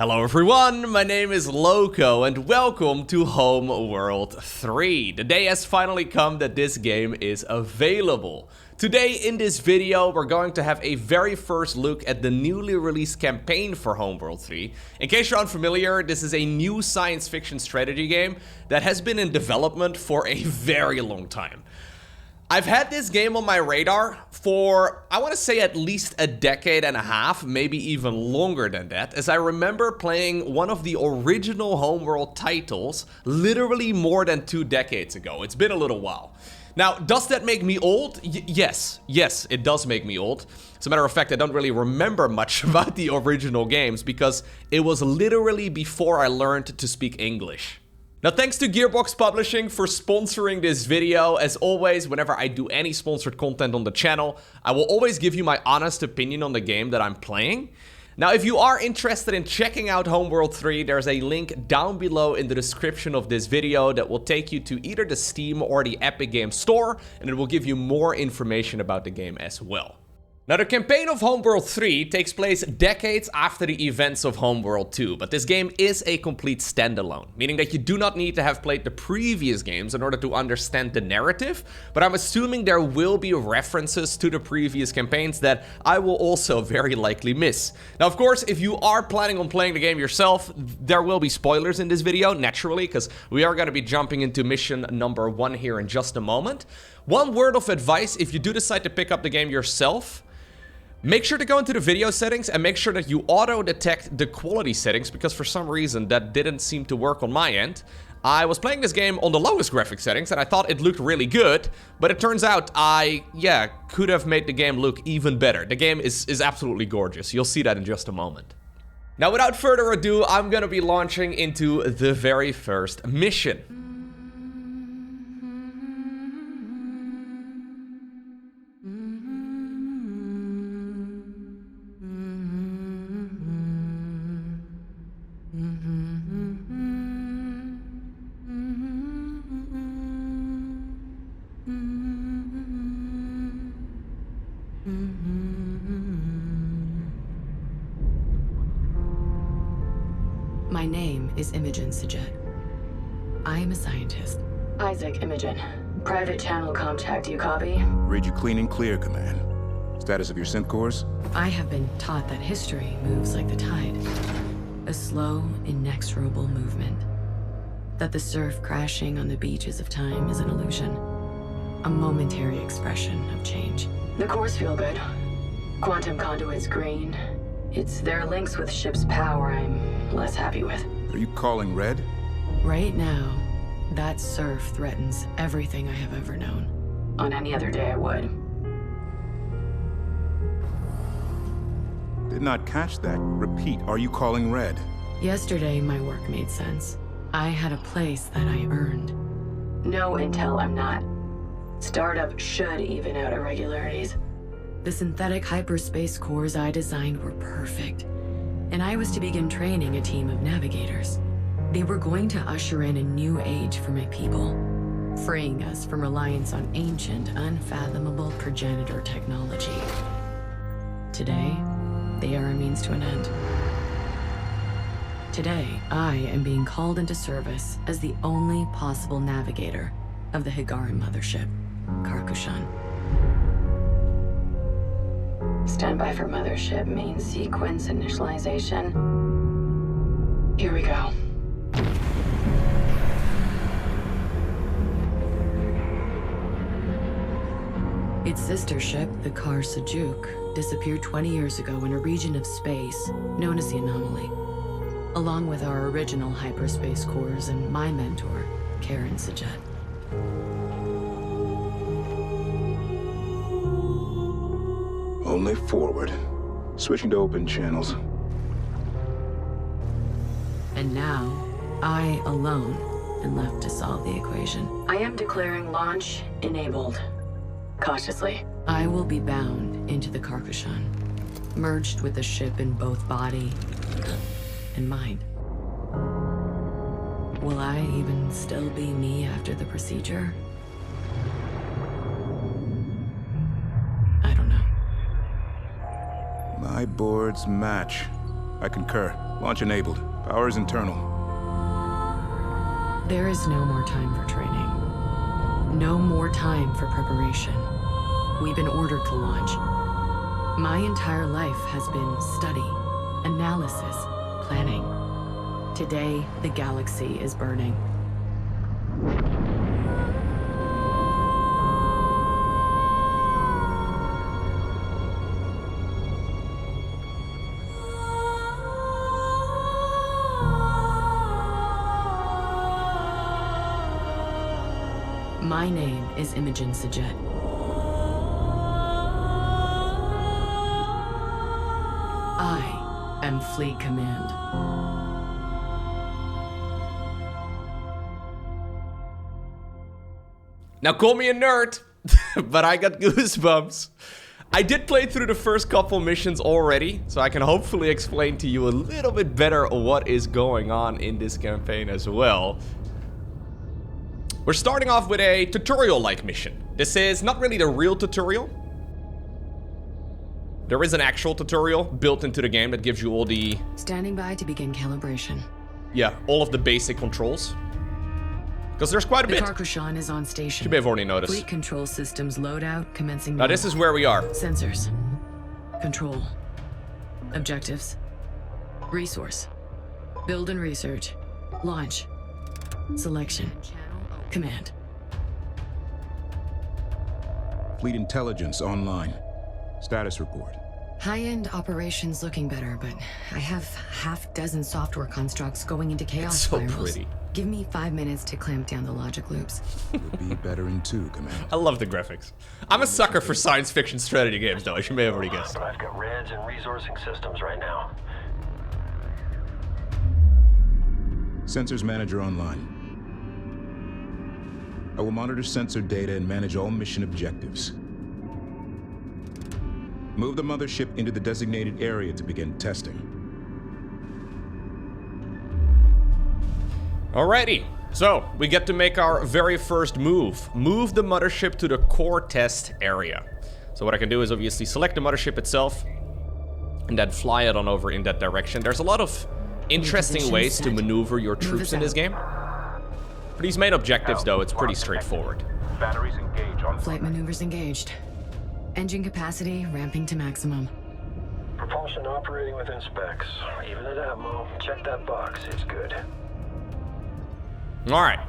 Hello everyone, my name is Lowko and welcome to Homeworld 3. The day has finally come that this game is available. Today in this video we're going to have a very first look at the newly released campaign for Homeworld 3. In case you're unfamiliar, this is a new science fiction strategy game that has been in development for a very long time. I've had this game on my radar for, I want to say, at least a decade and a half, maybe even longer than that, as I remember playing one of the original Homeworld titles literally more than 2 decades ago. It's been a little while. Now, does that make me old? Yes, it does make me old. As a matter of fact, I don't really remember much about the original games because it was literally before I learned to speak English. Now, thanks to Gearbox Publishing for sponsoring this video. As always, whenever I do any sponsored content on the channel, I will always give you my honest opinion on the game that I'm playing. Now, if you are interested in checking out Homeworld 3, there's a link down below in the description of this video that will take you to either the Steam or the Epic Games Store, and it will give you more information about the game as well. Now, the campaign of Homeworld 3 takes place decades after the events of Homeworld 2, but this game is a complete standalone, meaning that you do not need to have played the previous games in order to understand the narrative, but I'm assuming there will be references to the previous campaigns that I will also very likely miss. Now, of course, if you are planning on playing the game yourself, there will be spoilers in this video, naturally, because we are going to be jumping into mission number 1 here in just a moment. One word of advice, if you do decide to pick up the game yourself, make sure to go into the video settings and make sure that you auto-detect the quality settings, because for some reason that didn't seem to work on my end. I was playing this game on the lowest graphic settings and I thought it looked really good, but it turns out I could have made the game look even better. The game is absolutely gorgeous. You'll see that in just a moment. Now, without further ado, I'm gonna be launching into the very first mission. My name is Imogen CET. I am a scientist. Isaac Imogen. Private channel contact, you copy? Read you clean and clear, Command. Status of your synth cores? I have been taught that history moves like the tide. A slow, inexorable movement. That the surf crashing on the beaches of time is an illusion. A momentary expression of change. The cores feel good. Quantum conduits green. It's their links with ship's power I'm less happy with. Are you calling red? Right now, that surf threatens everything I have ever known. On any other day I would. Did not catch that. Repeat, are you calling red? Yesterday, my work made sense. I had a place that I earned. No intel, I'm not. Startup should even out irregularities. The synthetic hyperspace cores I designed were perfect, and I was to begin training a team of navigators. They were going to usher in a new age for my people, freeing us from reliance on ancient, unfathomable progenitor technology. Today, they are a means to an end. Today, I am being called into service as the only possible navigator of the Higaran mothership, Karkushan. Standby for mothership, main sequence initialization. Here we go. Its sister ship, the Kar Sajuk, disappeared 20 years ago in a region of space known as the Anomaly, along with our original hyperspace cores and my mentor, Karen CET. Only forward. Switching to open channels. And now, I alone am left to solve the equation. I am declaring launch enabled. Cautiously. I will be bound into the Karkushan, merged with the ship in both body and mind. Will I even still be me after the procedure? I don't know. My boards match. I concur. Launch enabled. Power is internal. There is no more time for training. No more time for preparation. We've been ordered to launch. My entire life has been study, analysis, planning. Today, the galaxy is burning. My name is Imogen Sajet. I am Fleet Command. Now call me a nerd, but I got goosebumps. I did play through the first couple missions already, so I can hopefully explain to you a little bit better what is going on in this campaign as well. We're starting off with a tutorial-like mission. This is not really the real tutorial. There is an actual tutorial built into the game that gives you all the... Standing by to begin calibration. Yeah, all of the basic controls. Because there's quite a bit. The Karkushan is on station. You may have already noticed. Fleet control systems loadout commencing Now this is where we are. Sensors. Control. Objectives. Resource. Build and research. Launch. Selection. Command. Fleet intelligence online. Status report. High-end operations looking better, but I have half-dozen software constructs going into chaos It's so spirals. pretty. Give me 5 minutes to clamp down the logic loops. Would be better in 2, Command. I love the graphics. I'm a sucker for science fiction strategy games, though, as you may have already guessed. I've got reds and resourcing systems right now. Sensors manager online. I will monitor sensor data and manage all mission objectives. Move the mothership into the designated area to begin testing. Alrighty, so we get to make our very first move. Move the mothership to the core test area. So what I can do is obviously select the mothership itself and then fly it on over in that direction. There's a lot of interesting ways to maneuver your troops in this game. For these main objectives, though, it's pretty straightforward. Batteries engage on Flight maneuvers engaged. Engine capacity ramping to maximum. Propulsion operating within specs. Even at Atmo, check that box, it's good. Alright,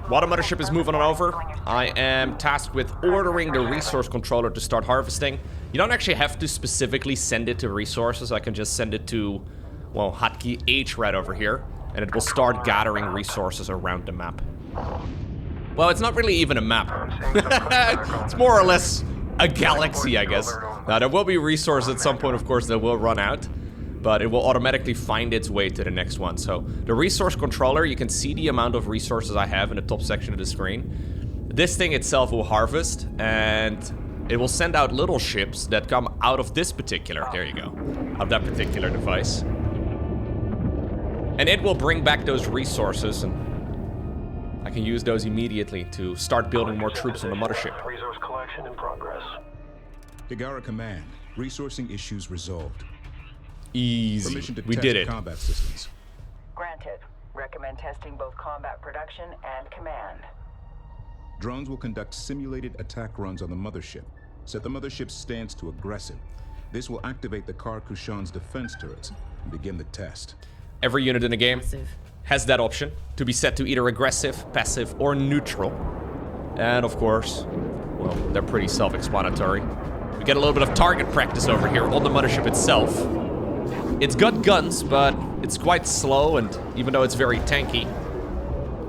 while the mothership is moving on over, I am tasked with ordering the resource controller to start harvesting. You don't actually have to specifically send it to resources. I can just send it to, well, hotkey H right over here, and it will start gathering resources around the map. Well, it's not really even a map. It's more or less a galaxy, I guess. Now, there will be resources at some point, of course, that will run out, but it will automatically find its way to the next one. So, the resource controller, you can see the amount of resources I have in the top section of the screen. This thing itself will harvest, and it will send out little ships that come out of this particular, there you go, of that particular device. And it will bring back those resources, and I can use those immediately to start building more troops on the mothership. Resource collection in progress. Higara Command. Resourcing issues resolved. Easy. Permission to We test did it. combat systems. Granted. Recommend testing both combat production and command. Drones will conduct simulated attack runs on the mothership. Set the mothership's stance to aggressive. This will activate the Karkushan's defense turrets and begin the test. Every unit in the game Massive. has that option to be set to either aggressive, passive, or neutral. And of course, well, they're pretty self-explanatory. We get a little bit of target practice over here on the mothership itself. It's got guns, but it's quite slow, and even though it's very tanky,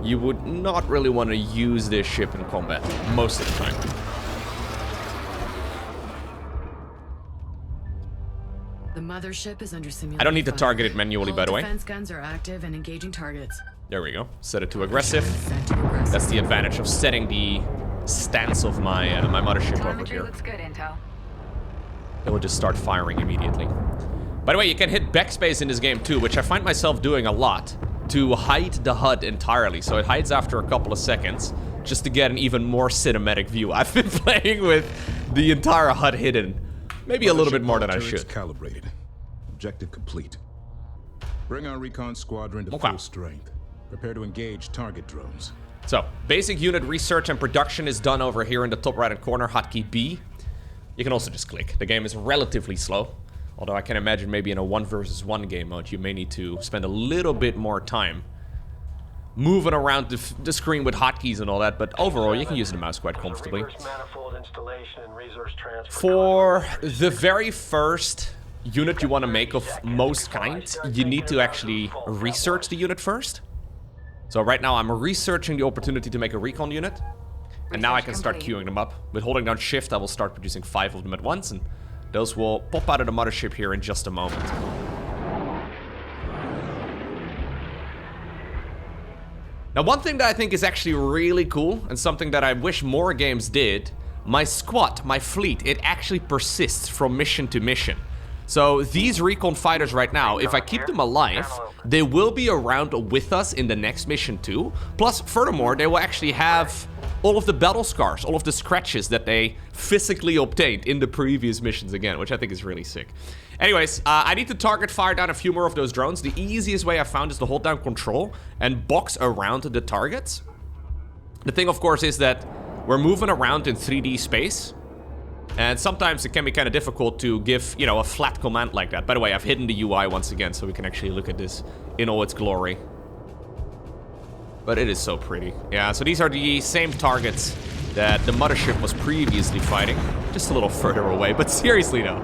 you would not really want to use this ship in combat most of the time. The mothership is under simulation. I don't need to target it manually, by the way. Defense guns are active and engaging targets. There we go. Set it to aggressive. Set to aggressive. That's the advantage of setting the stance of my my mothership over Telemetry here. looks good, Intel. It will just start firing immediately. By the way, you can hit backspace in this game too, which I find myself doing a lot, to hide the HUD entirely. So it hides after a couple of seconds, just to get an even more cinematic view. I've been playing with the entire HUD hidden, maybe a little bit more than I Turrets should. Calibrated. Objective complete. Bring our recon squadron to full strength. Prepare to engage target drones. So, basic unit research and production is done over here in the top right-hand corner, hotkey B. You can also just click. The game is relatively slow. Although I can imagine maybe in a 1 versus 1 game mode, you may need to spend a little bit more time moving around the screen with hotkeys and all that, but overall you can use the mouse quite comfortably. For the very first unit you want to make of most kinds, you need to actually research the unit first. So right now I'm researching the opportunity to make a recon unit, and now I can start queuing them up. With holding down shift I will start producing 5 of them at once, and those will pop out of the mothership here in just a moment. Now, one thing that I think is actually really cool, and something that I wish more games did, my squad, my fleet, it actually persists from mission to mission. So these recon fighters right now, if I keep them alive, they will be around with us in the next mission too. Plus, furthermore, they will actually have all of the battle scars, all of the scratches that they physically obtained in the previous missions again, which I think is really sick. Anyways, I need to target fire down a few more of those drones. The easiest way I found is to hold down control and box around the targets. The thing, of course, is that we're moving around in 3D space, and sometimes it can be kind of difficult to give, you know, a flat command like that. By the way, I've hidden the UI once again, so we can actually look at this in all its glory. But it is so pretty. Yeah, so these are the same targets that the mothership was previously fighting. Just a little further away, but seriously though.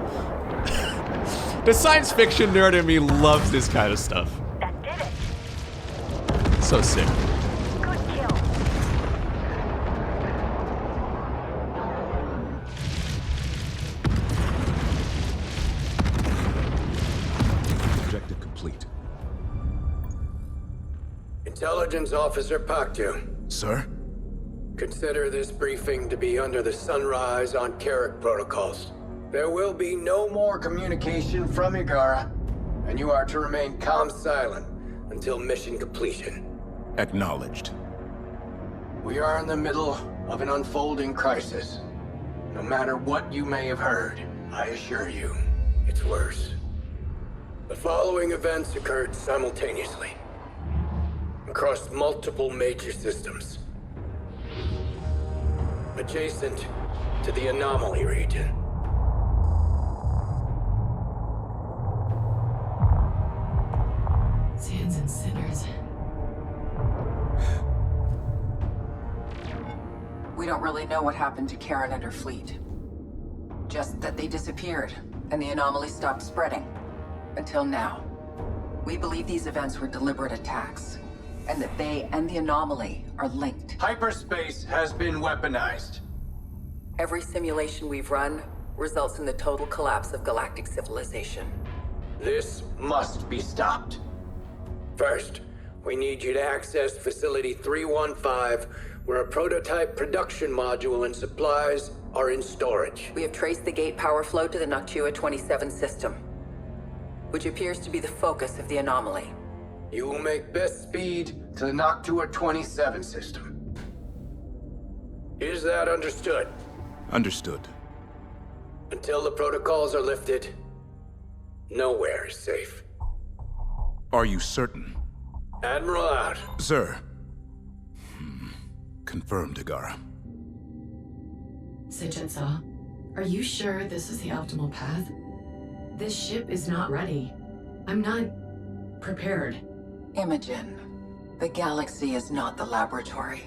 The science fiction nerd in me loves this kind of stuff. That did it. So sick. Good kill. Objective complete. Intelligence Officer Paktu. Sir? Consider this briefing to be under the Sunrise on Carrick protocols. There will be no more communication from Igara, and you are to remain calm silent until mission completion. Acknowledged. We are in the middle of an unfolding crisis. No matter what you may have heard, I assure you, it's worse. The following events occurred simultaneously, across multiple major systems, adjacent to the anomaly region. Sands and sinners. We don't really know what happened to Karen and her fleet. Just that they disappeared, and the anomaly stopped spreading. Until now. We believe these events were deliberate attacks, and that they and the anomaly are linked. Hyperspace has been weaponized. Every simulation we've run results in the total collapse of galactic civilization. This must be stopped. First, we need you to access Facility 315, where a prototype production module and supplies are in storage. We have traced the gate power flow to the Noctua 27 system, which appears to be the focus of the anomaly. You will make best speed to the Noctua 27 system. Is that understood? Understood. Until the protocols are lifted, nowhere is safe. Are you certain? Admiral out. Sir. Confirmed, Igara. Sichensa, are you sure this is the optimal path? This ship is not ready. I'm not prepared. Imogen, the galaxy is not the laboratory.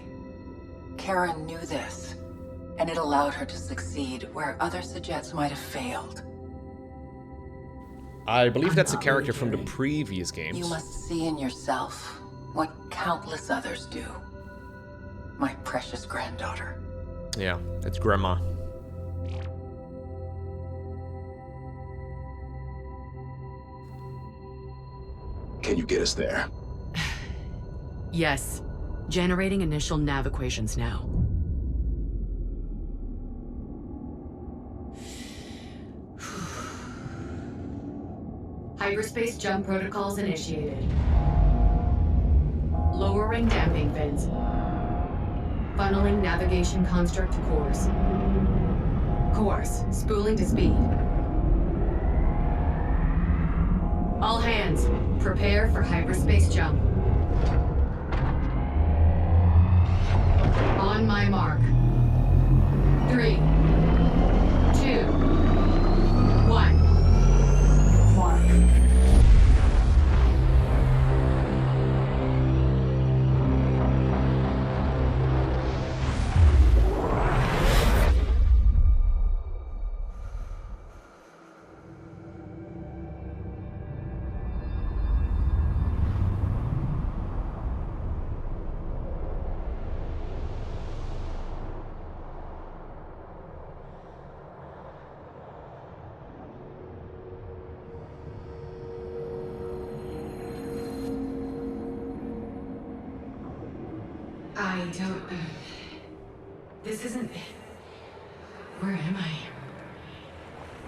Karen knew this, and it allowed her to succeed where other Sejets might have failed. I believe that's a character from the previous games. You must see in yourself what countless others do. My precious granddaughter. Yeah, it's Grandma. Can you get us there? Yes. Generating initial nav equations now. Hyperspace jump protocols initiated. Lowering damping fins. Funneling navigation construct to course. Course, spooling to speed. All hands. begins. Prepare for hyperspace jump. On my mark. 3, 2, 1. Mark. I don't... This isn't... Where am I?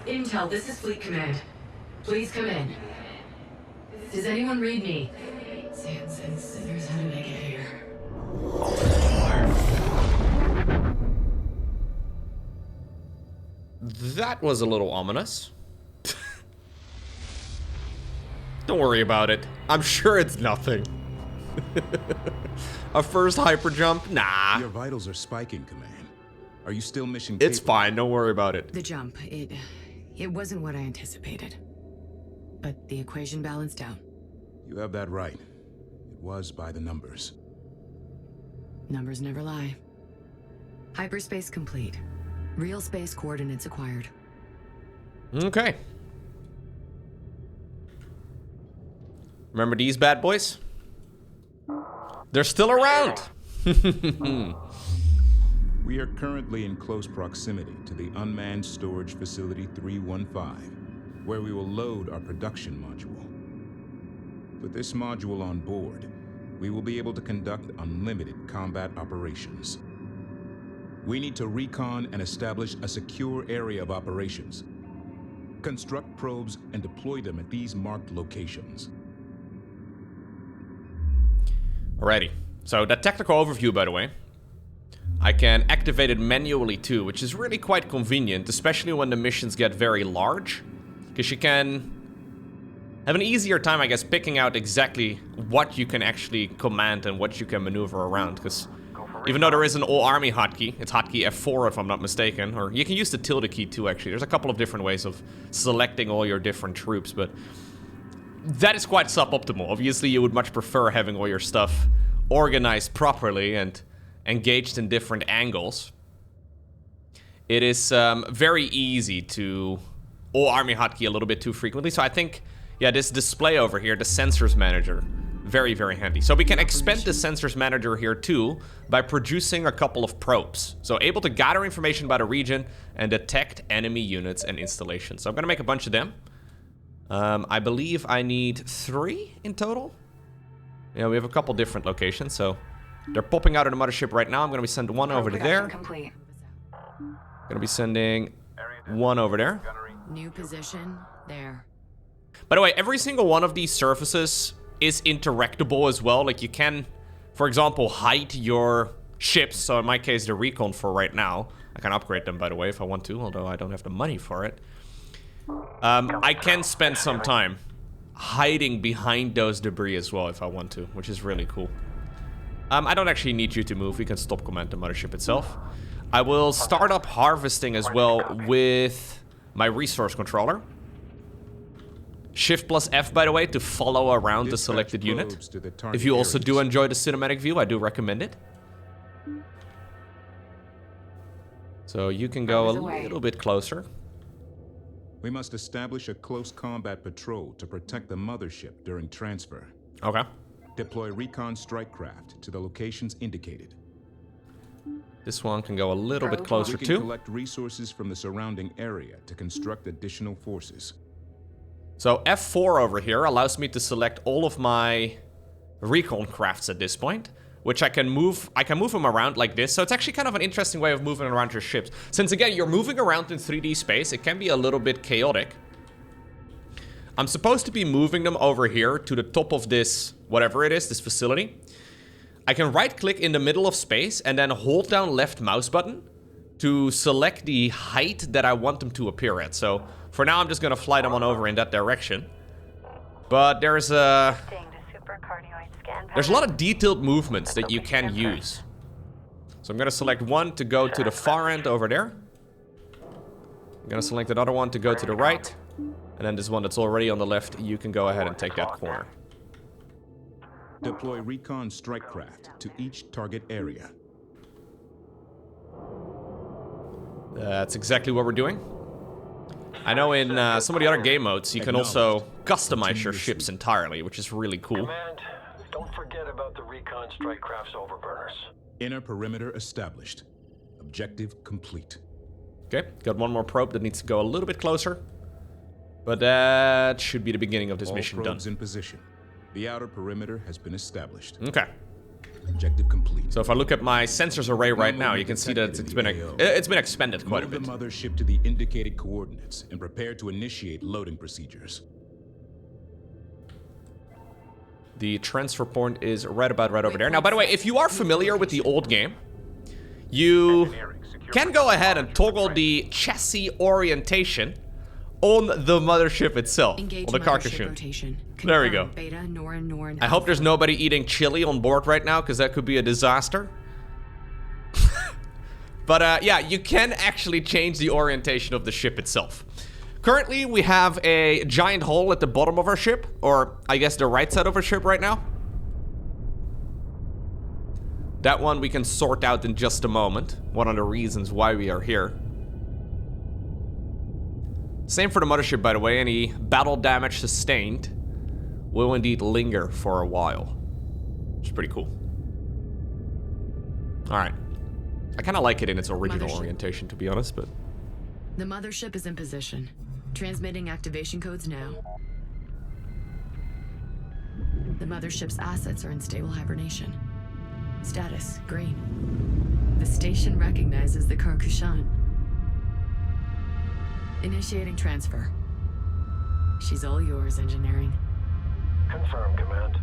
Intel, this is Fleet Command. Please come in. Does anyone read me? Sands and sinners, how did I get here? That was a little ominous. Don't worry about it. I'm sure it's nothing. A first hyper jump? Nah. Your vitals are spiking, Command. Are you still mission It's capable? fine, don't worry about it. The jump, it wasn't what I anticipated. But the equation balanced out. You have that right. It was by the numbers. Numbers never lie. Hyperspace complete. Real space coordinates acquired. Okay. Remember these bad boys? They're still around! We are currently in close proximity to the Unmanned Storage Facility 315, where we will load our production module. With this module on board, we will be able to conduct unlimited combat operations. We need to recon and establish a secure area of operations. Construct probes and deploy them at these marked locations. Alrighty. So that technical overview, by the way, I can activate it manually too, which is really quite convenient, especially when the missions get very large, because you can have an easier time, I guess, picking out exactly what you can actually command and what you can maneuver around, because even though there is an all-army hotkey, it's hotkey F4 if I'm not mistaken, or you can use the tilde key too, actually. There's a couple of different ways of selecting all your different troops, but that is quite suboptimal. Obviously, you would much prefer having all your stuff organized properly and engaged in different angles. It is very easy to all-army hotkey a little bit too frequently, so I think, yeah, this display over here, the Sensors Manager, very, very handy. So we can expand the Sensors Manager here too by producing a couple of probes. So able to gather information about a region and detect enemy units and installations. So I'm gonna make a bunch of them. I believe I need 3 in total. Yeah, we have a couple different locations, so they're popping out of the mothership right now. I'm gonna be sending one over to there. Complete. Gonna be sending one over there. New position, there. By the way, every single one of these surfaces is interactable as well. Like, you can, for example, hide your ships. So in my case, the recon for right now. I can upgrade them, by the way, if I want to, although I don't have the money for it. I can spend some time hiding behind those debris as well if I want to, which is really cool. I don't actually need you to move. We can stop command the mothership itself. I will start up harvesting as well with my resource controller. Shift plus F, by the way, to follow around the selected unit. If you also do enjoy the cinematic view, I do recommend it. So you can go a little bit closer. We must establish a close combat patrol to protect the mothership during transfer. Okay. Deploy recon strike craft to the locations indicated. This one can go a little bit closer We can too. collect resources from the surrounding area to construct additional forces. So F4 over here allows me to select all of my recon crafts at this point, which I can move them around like this. So it's actually kind of an interesting way of moving around your ships. Since again, you're moving around in 3D space, it can be a little bit chaotic. I'm supposed to be moving them over here to the top of this, whatever it is, this facility. I can right click in the middle of space and then hold down left mouse button to select the height that I want them to appear at. So for now, I'm just gonna fly them on over in that direction. But there's a lot of detailed movements that you can use. So I'm gonna select one to go to the far end over there. I'm gonna select another one to go to the right. And then this one that's already on the left, you can go ahead and take that corner. Deploy recon strike craft to each target area. That's exactly what we're doing. I know in some of the other game modes, you can also customize your ships entirely, which is really cool. Command, don't forget about the recon strike craft's overburners. Inner perimeter established. Objective complete. Okay, got one more probe that needs to go a little bit closer. But that should be the beginning of this All mission done. probes in position. The outer perimeter has been established. Okay. Objective complete. So if I look at my sensors array right now, you can see that it's been expanded quite a bit. Move the mothership to the indicated coordinates and prepare to initiate loading procedures. The transfer point is right over there. Now, by the way, if you are familiar with the old game, you can go ahead and toggle the chassis orientation on the mothership itself, Engage on the carcass mothership unit. rotation. There we go. Confirm Beta, Norn, I hope there's nobody eating chili on board right now, because that could be a disaster. But yeah, you can actually change the orientation of the ship itself. Currently, we have a giant hole at the bottom of our ship, or I guess the right side of our ship right now. That one we can sort out in just a moment. One of the reasons why we are here. Same for the mothership, by the way. Any battle damage sustained will indeed linger for a while, which is pretty cool. Alright. I kind of like it in its original orientation, to be honest, but... The mothership is in position. Transmitting activation codes now. The mothership's assets are in stable hibernation. Status, green. The station recognizes the Karkushan. Initiating transfer. She's all yours, engineering. Confirm, Command.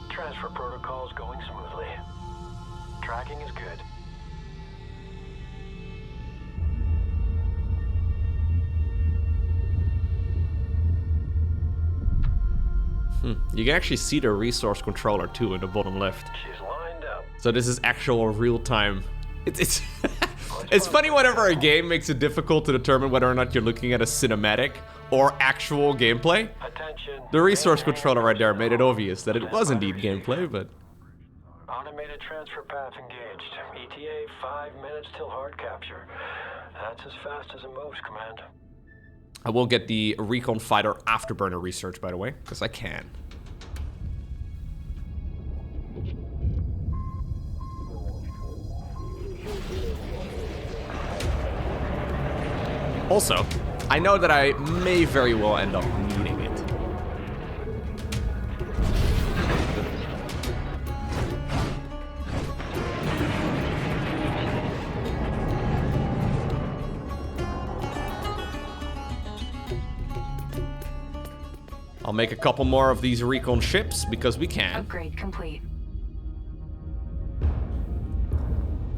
Transfer protocols going smoothly. Tracking is good. You can actually see the resource controller too in the bottom left. She's lined up. So this is actual real-time. It's it's funny whenever a game makes it difficult to determine whether or not you're looking at a cinematic or actual gameplay. Attention. The resource controller right there made it obvious that it was indeed gameplay, but... Automated transfer path engaged. ETA 5 minutes till hard capture. That's as fast as it moves, Command. I will get the Recon Fighter Afterburner research, by the way, because I can. Also, I know that I may very well end up needing it. I'll make a couple more of these recon ships because we can. Upgrade complete.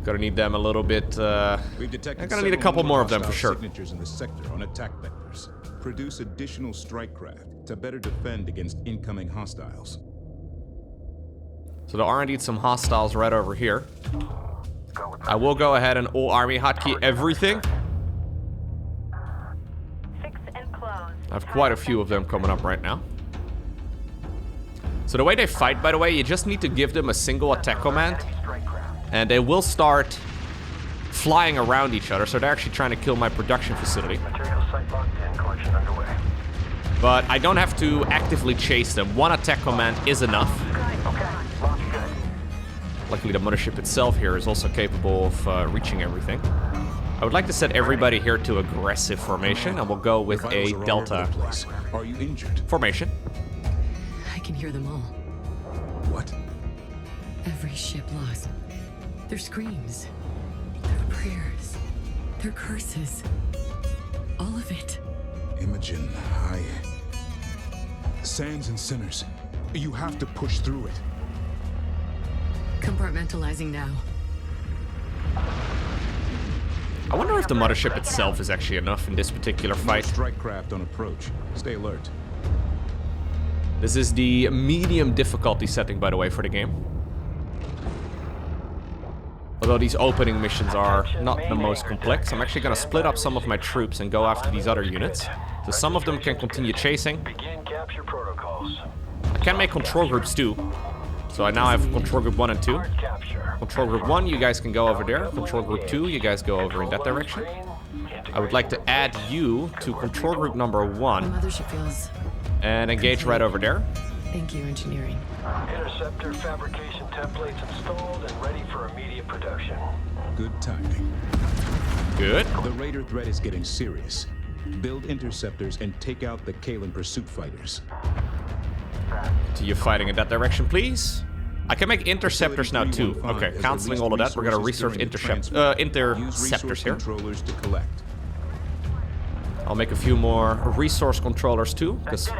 Gonna need them a little bit. We've detected I'm gonna need a couple more of them for sure. Signatures in the sector on attack vectors. Produce additional strike craft to better defend against incoming hostiles. So there are indeed some hostiles right over here. I will go ahead and all army hotkey everything. I have quite a few of them coming up right now. So the way they fight, by the way, you just need to give them a single attack command, and they will start flying around each other. So they're actually trying to kill my production facility. Material site locked in, collection underway. But I don't have to actively chase them. One attack command is enough. Okay, launch good. Luckily, the mothership itself here is also capable of reaching everything. I would like to set everybody here to aggressive formation, and we'll go with a delta Are you injured? formation. I can hear them all. What? Every ship lost. Their screams. Their prayers. Their curses. All of it. Imogen, Sands and Sinners. You have to push through it. Compartmentalizing now. I wonder if the mothership itself is actually enough in this particular fight. Strike craft on approach. Stay alert. This is the medium difficulty setting, by the way, for the game. Although these opening missions are not the most complex, I'm actually going to split up some of my troops and go after these other units. So some of them can continue chasing. Begin capture protocols. I can make control groups too. So I now have control group 1 and 2. Hard capture. Control group 1, you guys can go over there. Control group 2, you guys go over in that direction. I would like to add you to control group number The 1 mothership feels... and engage right over there. Thank you, engineering. Interceptor fabrication templates installed and ready for immediate production. Good timing. Good. The Raider threat is getting serious. Build interceptors and take out the Kalen pursuit fighters. Continue fighting in that direction, please. I can make interceptors now too. Okay, canceling all of that. We're gonna research interceptors here. Controllers to collect. I'll make a few more resource controllers too, because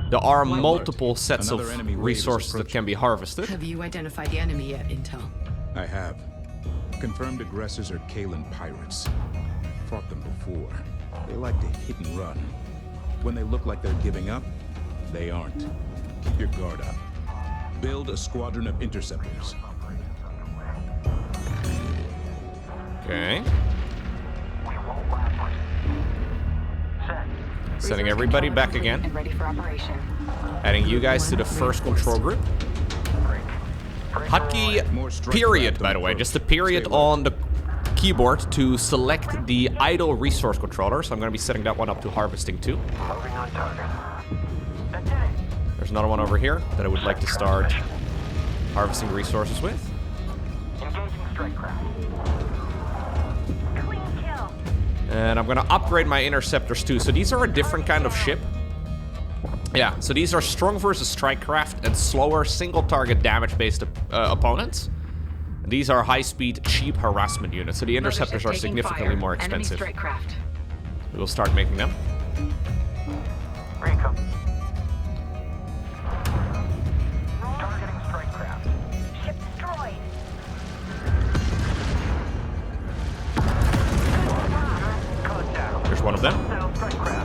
there are multiple sets of resources that can be harvested. Have you identified the enemy yet, Intel? I have. Confirmed aggressors are Kalen pirates. Fought them before. They like to hit and run. When they look like they're giving up, they aren't. Keep your guard up. Build a squadron of interceptors. Okay. Sending everybody back again. And ready for operation. Adding you guys to the first control group. Hotkey period, by the way. Just a period on the keyboard to select the idle resource controller. So I'm going to be setting that one up to harvesting too. Moving on target. There's another one over here that I would like to start harvesting resources with. Engaging strike craft. Clean kill. And I'm going to upgrade my interceptors too. So these are a different kind of ship. Yeah, so these are strong versus strike craft and slower single target damage based opponents. And these are high speed, cheap harassment units. So the interceptors are significantly more expensive. We will start making them. Recon. Targeting strike craft. Ship destroyed. There's one of them. Strike craft.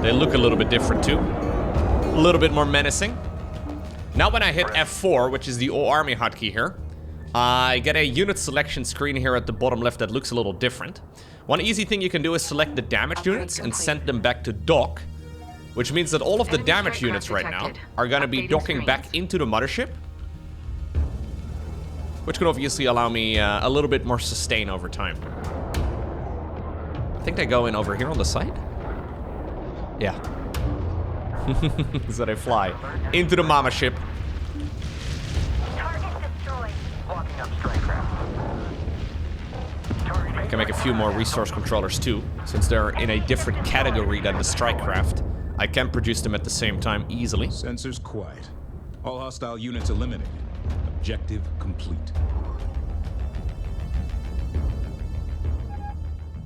They look a little bit different too. A little bit more menacing. Now when I hit F4, which is the all army hotkey here, I get a unit selection screen here at the bottom left that looks a little different. One easy thing you can do is select the damaged units and send them back to dock, which means that all of the damaged units right now are going to be docking back into the mothership, which can obviously allow me a little bit more sustain over time. I think they go in over here on the side. Yeah. So they fly into the mama ship. Target destroyed. Locking up strike craft. I can make a few more resource controllers too, since they're in a different category than the strike craft. I can produce them at the same time easily. Sensors quiet. All hostile units eliminated. Objective complete.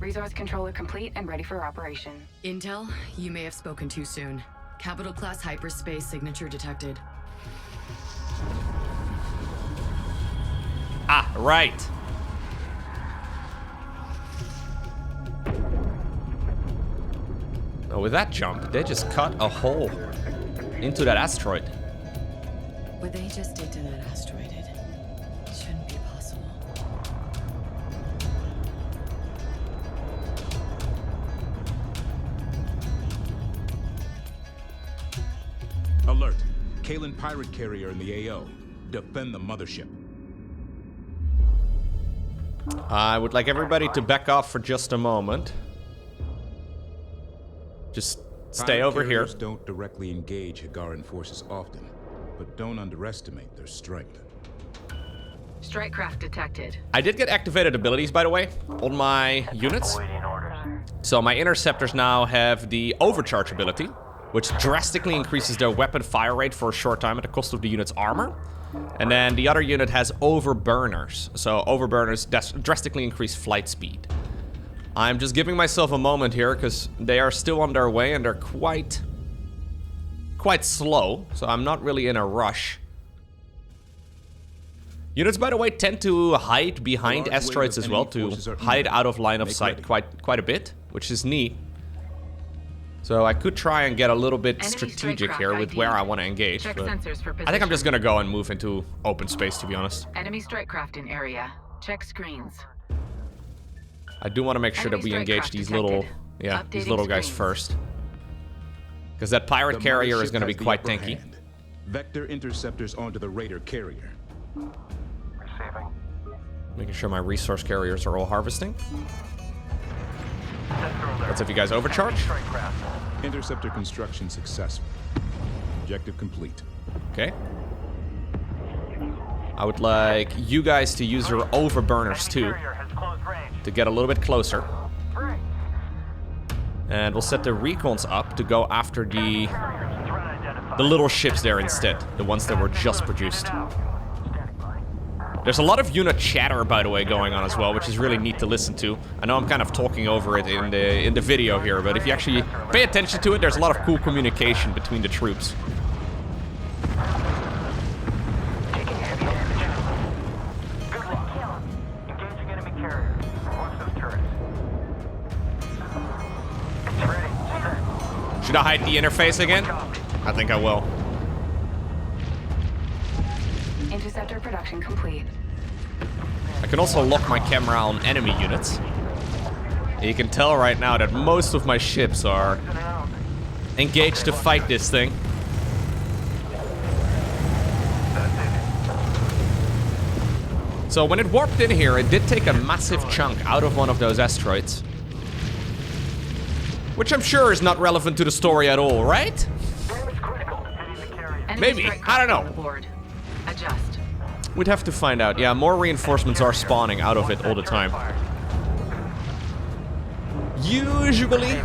Resource controller complete and ready for operation. Intel, you may have spoken too soon. Capital class hyperspace signature detected. Ah, right. Oh, with that jump, they just cut a hole into that asteroid. What they just did to that asteroid, it shouldn't be possible. Alert. Kalen pirate carrier in the AO. Defend the mothership. I would like everybody to back off for just a moment. Just stay Pirate over here. carriers don't directly engage Hagaran forces often, but don't underestimate their strength. Strike craft detected. I did get activated abilities, by the way, on my units. Awaiting orders. So my interceptors now have the overcharge ability, which drastically increases their weapon fire rate for a short time at the cost of the unit's armor. And then the other unit has overburners. So overburners drastically increase flight speed. I'm just giving myself a moment here because they are still on their way and they're quite quite slow, so I'm not really in a rush. Units, by the way, tend to hide behind asteroids as well, to hide out of line of sight quite a bit, which is neat. So I could try and get a little bit strategic here with where I want to engage, but I think I'm just gonna go and move into open space, to be honest. Enemy strike craft in area. Check screens. I do want to make sure that we engage these little, these little guys first. Because that pirate carrier is going to be quite tanky. Vector interceptors onto the raider carrier. Receiving. Making sure my resource carriers are all harvesting. Let's have you guys overcharge. Interceptor construction successful. Objective complete. Okay. I would like you guys to use your overburners too, to get a little bit closer. And we'll set the recons up to go after the little ships there instead, the ones that were just produced. There's a lot of unit chatter, by the way, going on as well, which is really neat to listen to. I know I'm kind of talking over it in the video here, but if you actually pay attention to it, there's a lot of cool communication between the troops. Should I hide the interface again? I think I will. Interceptor production complete. I can also lock my camera on enemy units. You can tell right now that most of my ships are engaged to fight this thing. So when it warped in here, it did take a massive chunk out of one of those asteroids. Which I'm sure is not relevant to the story at all, right? Maybe. I don't know. Adjust. We'd have to find out. Yeah, more reinforcements are spawning out of it all the time. Usually,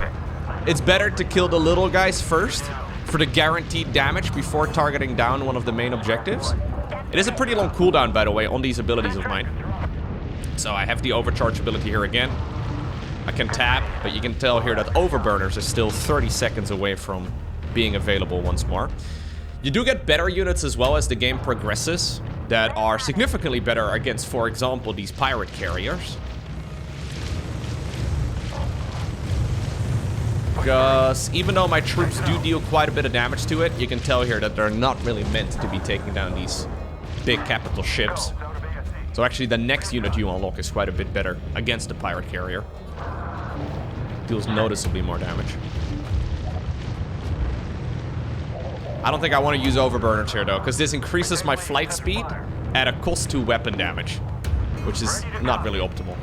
it's better to kill the little guys first for the guaranteed damage before targeting down one of the main objectives. It is a pretty long cooldown, by the way, on these abilities of mine. So I have the overcharge ability here again. I can tap, but you can tell here that overburners is still 30 seconds away from being available once more. You do get better units as well as the game progresses that are significantly better against, for example, these pirate carriers. Because even though my troops do deal quite a bit of damage to it, you can tell here that they're not really meant to be taking down these big capital ships. So actually the next unit you unlock is quite a bit better against the pirate carrier. Deals noticeably more damage. I don't think I want to use overburners here though, because this increases my flight speed at a cost to weapon damage, which is not really optimal.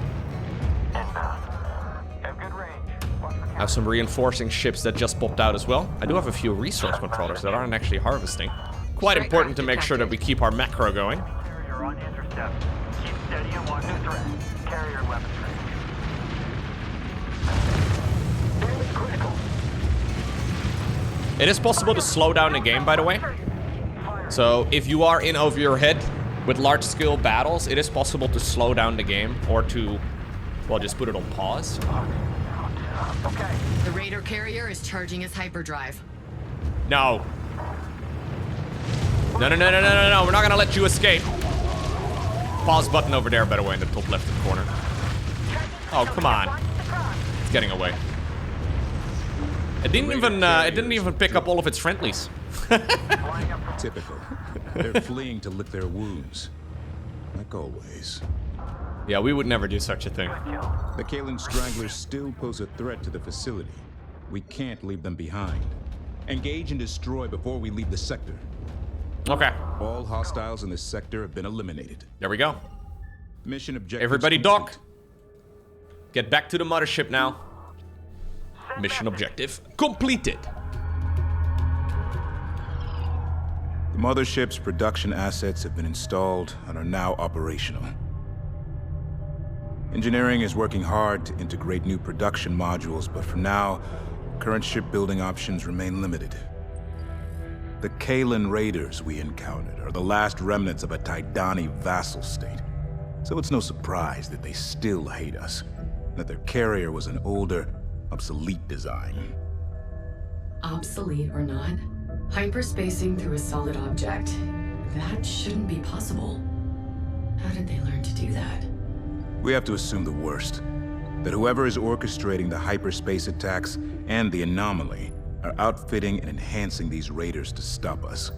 I have some reinforcing ships that just popped out as well. I do have a few resource controllers that aren't actually harvesting. Quite important to make sure that we keep our macro going. It is possible to slow down the game, by the way. So if you are in over your head with large-scale battles, it is possible to slow down the game or to, well, just put it on pause. The Raider carrier is charging its hyperdrive. No. No, no, no, no, no, no, no. We're not gonna let you escape. Pause button over there, by the way, in the top left corner. Oh, come on. It's getting away. It didn't even pick up all of its friendlies. Typical. They're fleeing to lick their wounds. Like always. Yeah, we would never do such a thing. The Kaelan Stranglers still pose a threat to the facility. We can't leave them behind. Engage and destroy before we leave the sector. Okay. All hostiles in this sector have been eliminated. There we go. Mission objective. Everybody dock. Get back to the mothership now. Mission objective completed. The mothership's production assets have been installed and are now operational. Engineering is working hard to integrate new production modules, but for now, current shipbuilding options remain limited. The Kaelan raiders we encountered are the last remnants of a Tidani vassal state, so it's no surprise that they still hate us, and that their carrier was an older, obsolete design. Obsolete or not, Hyperspacing through a solid object. That shouldn't be possible. How did they learn to do that? We have to assume the worst. That whoever is orchestrating the hyperspace attacks and the anomaly are outfitting and enhancing these raiders to stop us.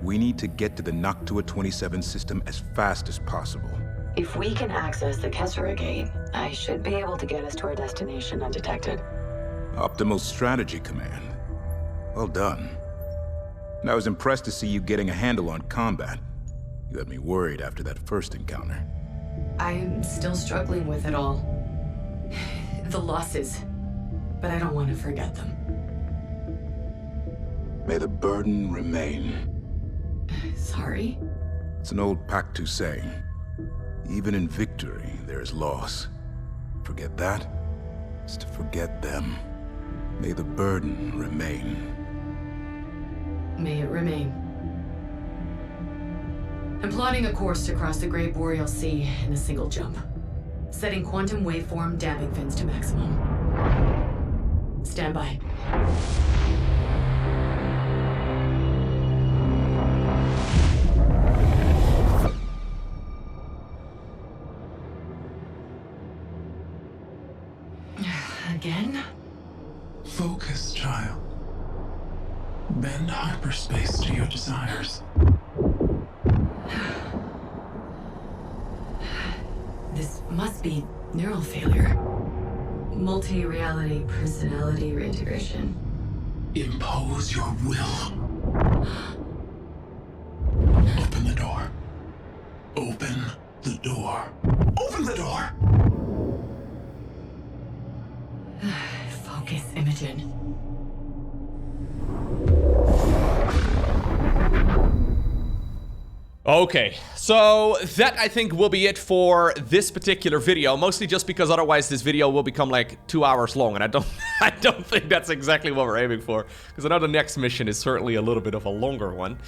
We need to get to the Noctua 27 system as fast as possible. If we can access the Kessera Gate, I should be able to get us to our destination undetected. Optimal strategy, Command. Well done. And I was impressed to see you getting a handle on combat. You had me worried after that first encounter. I'm still struggling with it all. The losses. But I don't want to forget them. May the burden remain. Sorry? It's an old Pactu saying. Even in victory, there is loss. Forget that, it's to forget them. May the burden remain. May it remain. I'm plotting a course to cross the Great Boreal Sea in a single jump. Setting quantum waveform damping fins to maximum. Stand by. Again? Focus, child. Bend hyperspace to your desires. This must be neural failure. Multi-reality personality reintegration. Impose your will. Open the door. Open the door. Open the door! Focus, Imogen. Okay, so that I think will be it for this particular video, mostly just because otherwise this video will become like 2 hours long, and I don't think that's exactly what we're aiming for, because I know the next mission is certainly a little bit of a longer one.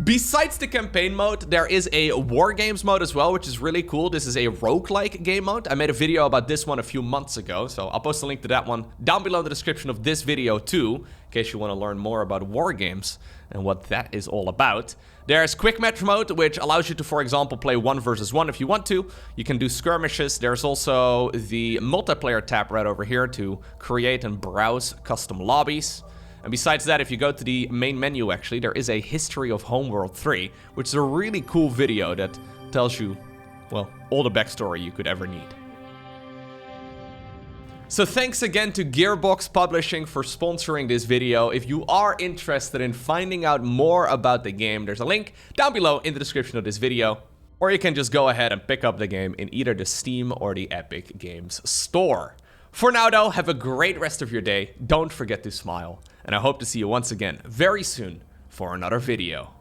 Besides the campaign mode, there is a war games mode as well, which is really cool. This is a roguelike game mode. I made a video about this one a few months ago, so I'll post a link to that one down below in the description of this video too, in case you want to learn more about war games and what that is all about. There's quick match mode, which allows you to, for example, play 1 versus 1 if you want to. You can do skirmishes. There's also the multiplayer tab right over here to create and browse custom lobbies. And besides that, if you go to the main menu, actually, there is a history of Homeworld 3, which is a really cool video that tells you, well, all the backstory you could ever need. So thanks again to Gearbox Publishing for sponsoring this video. If you are interested in finding out more about the game, there's a link down below in the description of this video. Or you can just go ahead and pick up the game in either the Steam or the Epic Games Store. For now though, have a great rest of your day. Don't forget to smile. And I hope to see you once again very soon for another video.